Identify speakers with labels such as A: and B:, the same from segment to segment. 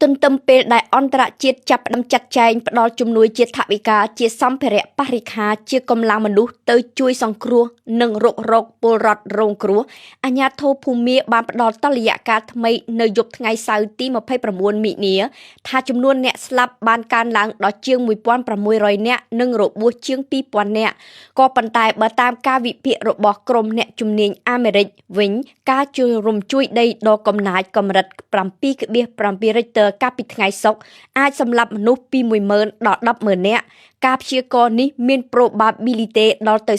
A: ទន្ទឹមពេលដែលអន្តរជាតិចាប់ផ្ដើមចាត់ចែងផ្ដល់ជំនួយជាថវិកាជាសម្ភារៈបរិក្ខារជាកម្លាំងមនុស្សទៅជួយសង្គ្រោះនិងរុករកពលរដ្ឋរងគ្រោះអាជ្ញាធរភូមាបានផ្ដល់តុល្យការថ្មីនៅយប់ថ្ងៃសៅរ៍ទី29មិនិនាថាចំនួនអ្នកស្លាប់បានកើនឡើងដល់ជាង1600នាក់និងរបួសជាង2000នាក់ក៏ប៉ុន្តែបើតាមការវិភាគរបស់ក្រុមអ្នកជំនាញអាមេរិកវិញការជួយរំជួយដីដ៏កំណាចកម្រិត 7.7 រិចទ័រកាលពីថ្ងៃសុក្រអាចសម្លាប់មនុស្សពី 10,000 ដល់ 10,000 នាក់ការព្យាករណ៍នេះមាន probability ដល់ទៅ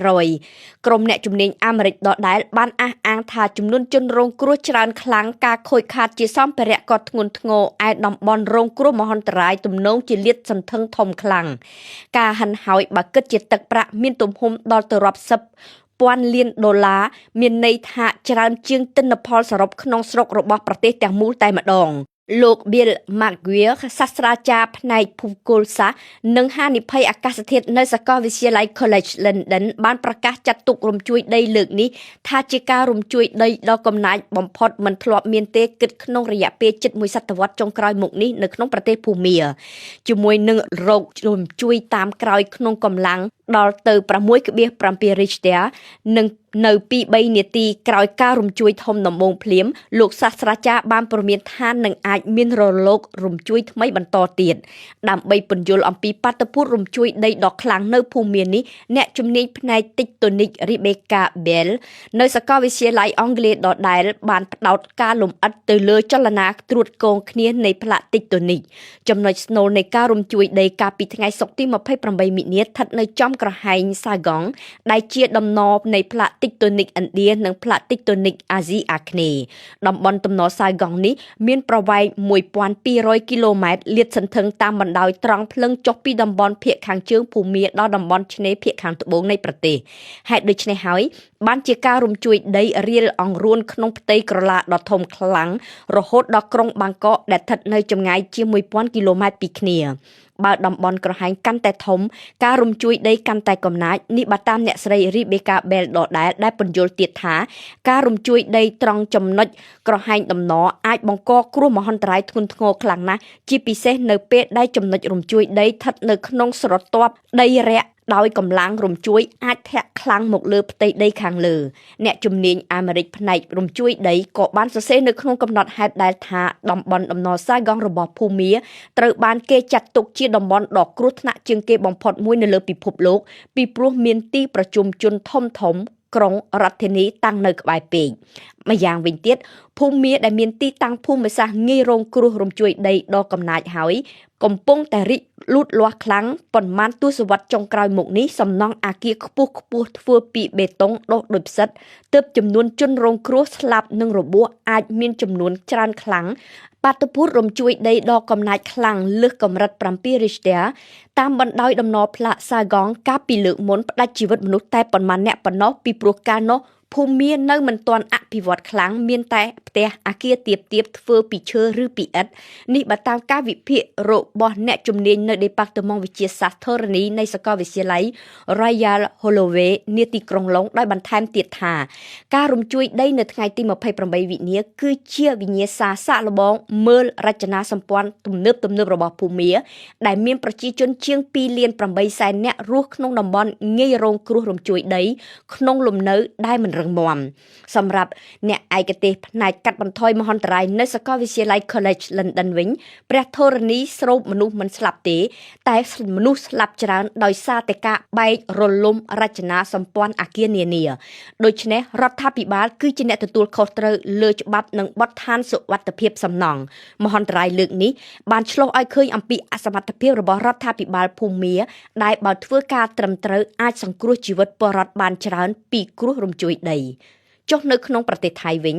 A: 35% ក្រុមអ្នកជំនាញអាមេរិកដដែលបានអះអាងថាចំនួនជនរងគ្រោះច្រើនខ្លាំងការខូចខាតជាសម្ភារៈក៏ធ្ងន់ធ្ងរឯតំបន់រងគ្រោះមហន្តរាយទំនងជាលាតសន្ធឹងធំខ្លាំងការហិនហោចបើគិតជាទឹកប្រាក់មានទំហំដល់ទៅរាប់សិបពាន់លានដុល្លារមានន័យថាច្រើនជាងទិន្នផលសរុបក្នុងស្រុករបស់ប្រទេសទាំងមូលតែម្ដងលោក Bill McGuire សាស្ត្រាចារ្យផ្នែកភូមិគោលសាស្ត្រនិងហានិភ័យអាកាសធាតុនៅសាកលវិទ្យាល័យ College London បានប្រកាសចាត់ទុករំជួយដីលើកនេះថាជាការរំជួយដីដ៏កំណាចបំផុតមិនធ្លាប់មានទេគិតក្នុងរយៈពេលជិតមួយសតវត្សរ៍ចុងក្រោយមកនេះនៅក្នុងប្រទេសភូមាជាមួយនឹងរោគរំជួយតាមក្រោយក្នុងកម្លាំងដល់ទៅ 6.7 Richter និងនៅពី3នាទីក្រោយការរំជួយធំដំបូងភ្លាមលោកសាស្ត្រាចារ្យបានព្រមានថានឹងអាចមានរលករំជួយថ្មីបន្តទៀតដើម្បីពន្យល់អំពីបាតុភូតរំជួយដីដ៏ខ្លាំងនៅភូមិនេះអ្នកជំនាញផ្នែកតិចតូនិក Rebecca Bell នៅសាកលវិទ្យាល័យអង់គ្លេសដដែលបានផ្ដោតការលម្អិតទៅលើចលនាត្រួតកងគ្នានៃផ្លាកតិចតូនិកចំណុចស្នូលនៃការរំជួយដីកាលពីថ្ងៃសុក្រទី28មិនិនាស្ថិតនៅចំក្រហែងសាហ្គងដែលជាដំណនៃផ្លាកតិចតូនិកឥណ្ឌានិងផ្លាកតិចតូនិកអាស៊ីអាគ្នេយ៍តំបន់ទំនល់សាហ្គងនេះមានប្រវែង 1200 គីឡូម៉ែត្រលាតសន្ធឹងតាមបណ្ដោយត្រង់ភ្លឹងចុះពីតំបន់ភាគខាងជើងភូមាដល់តំបន់ឆ្នេរភាគខាងត្បូងនៃប្រទេសហេតុដូច្នេះហើយបានជាការរំជួយដីរៀលអង្រួនក្នុងផ្ទៃក្រឡាដ៏ធំខ្លាំងរហូតដល់ក្រុងបាងកកដែលស្ថិតនៅចម្ងាយជាង 1000 គីឡូម៉ែត្រពីគ្នាបើតំបន់ក្រហែងកាន់តែធំការរំជួយដីកាន់តែកំណាចនេះបើតាមអ្នកស្រី Rebecca Bell ដដែលពន្យល់ទៀតថាការរំជួយដីត្រង់ចំណុចក្រហែងដំណអាចបង្កគ្រោះមហន្តរាយធ្ងន់ធ្ងរខ្លាំងណាស់ជាពិសេសនៅពេលដែលចំណុចរំជួយដីស្ថិតនៅក្នុងស្រទាប់ដីរាក់ដោយកម្លាំងរំជួយអាចធាក់ខ្លាំងមកលើផ្ទៃដីខាងលើអ្នកជំនាញអាមេរិកផ្នែករំជួយដីក៏បានសរសេរនៅក្នុងកំណត់ហេតុដែលថាតំបន់ដំណសាហ្គងរបស់ភូមាត្រូវបានគេចាត់ទុកជាតំបន់ដ៏គ្រោះថ្នាក់ជាងគេបំផុតមួយនៅលើពិភពលោកពីព្រោះមានទីប្រជុំជនធំក្រុងរដ្ឋធានីតាំងនៅក្បែរពេកម្យ៉ាងវិញទៀតភូមាដែលមានទីតាំងភូមិសាស្ត្រងាយរងគ្រោះរំជួយដីដ៏កំណាចហើយកំពុងតែរីកលូតលាស់ខ្លាំងប៉ុន្មានទសវត្សរ៍ចុងក្រោយមកនេះសំណង់អគារខ្ពស់ធ្វើពីបេតុងដុសដោយផ្សិតទើបចំនួនជនរងគ្រោះស្លាប់និងរបួសអាចមានចំនួនច្រើនខ្លាំងបាតុភូតរំជួយដីដ៏កំណាចខ្លាំងលើសកម្រិត7 Richter តាមបណ្ដោយដំណផ្លាកសាហ្គងកាលពីលើកមុនផ្ដាច់ជីវិតមនុស្សតែប៉ុន្មានអ្នកប៉ុណ្ណោះពីព្រោះកាលនោះភូមិនៅមិនទាន់អភិវឌ្ឍខ្លាំងមានតែផ្ទះអគារទាបៗធ្វើពីឈើឬពីឥដ្ឋនេះបើតាមការវិភាគរបស់អ្នកជំនាញនៅ Department វិទ្យាសាស្ត្រធរណីនៃសាកលវិទ្យាល័យ Royal Holloway នាទីក្រុងឡុងដោយបន្ថែមទៀតថាការរំជួយដីនៅថ្ងៃទី28វិនាគឺជាវិញ្ញាសាសាកល្បងមើលរចនាសម្ព័ន្ធទំនើបរបស់ភូមាដែលមានប្រជាជនជាង2.8 លាននាក់រស់ក្នុងតំបន់ងាយរងគ្រោះរំជួយដីក្នុងលំនៅដែលមិនរឹងមាំសម្រាប់អ្នកឯកទេសផ្នែកកាត់បន្ថយមហន្តរាយនៅសាកលវិទ្យាល័យ College London វិញព្រះធរណីស្រូបមនុស្សមិនស្លាប់ទេតែមនុស្សស្លាប់ច្រើនដោយសារតែការបែករលំរចនាសម្ព័ន្ធអគារនានាដូច្នេះរដ្ឋាភិបាលគឺជាអ្នកទទួលខុសត្រូវលើច្បាប់និងបទដ្ឋានសុវត្ថិភាពសំណង់មហន្តរាយលើកនេះបានឆ្លុះឲ្យឃើញអំពីអសមត្ថភាពរបស់រដ្ឋាភិបាលភូមាដែលបើធ្វើការត្រឹមត្រូវអាចសង្គ្រោះជីវិតពលរដ្ឋបានច្រើនពីគ្រោះរំជួយដីចុះនៅក្នុងប្រទេសថៃវិញ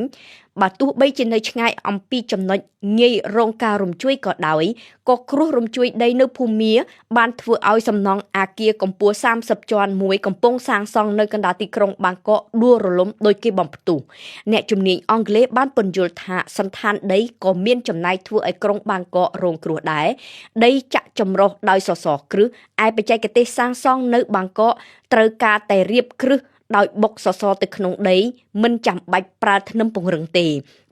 A: បើទោះបីជានៅឆ្ងាយអំពីចំណុចងាយរងការរំជួយក៏ដោយក៏គ្រោះរំជួយដីនៅភូមាបានធ្វើឲ្យសំណង់អគារកម្ពស់30ជាន់មួយកំពុងសាងសង់នៅកណ្ដាលទីក្រុងបាងកកដួលរលំដោយគេបំផ្ទុះអ្នកជំនាញអង់គ្លេសបានពន្យល់ថាសន្តានដីក៏មានចំណែកធ្វើឲ្យក្រុងបាងកករងគ្រោះដែរដីចាក់ចម្រុះដោយសសរគ្រឹះឯបច្ចេកទេសសាងសង់នៅបាងកកត្រូវការតែរៀបគ្រឹះដោយបុកសសរទៅក្នុងដីមិនចាំបាច់ប្រើធ្នឹមពង្រឹងទេ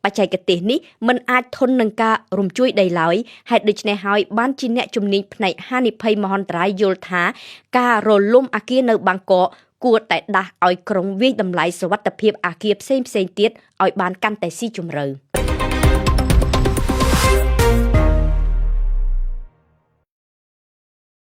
A: បច្ចេកទេសនេះមិនអាចធន់នឹងការរំជួយដីឡើយហេតុដូច្នេះហើយបានជាអ្នកជំនាញផ្នែកហានិភ័យមហន្តរាយយល់ថាការរលំអគារនៅបាងកកគួរតែដាស់ឲ្យក្រុងវាយតម្លៃសុវត្ថិភាពអគារផ្សេងទៀតឲ្យបានកាន់តែស៊ីជម្រៅ។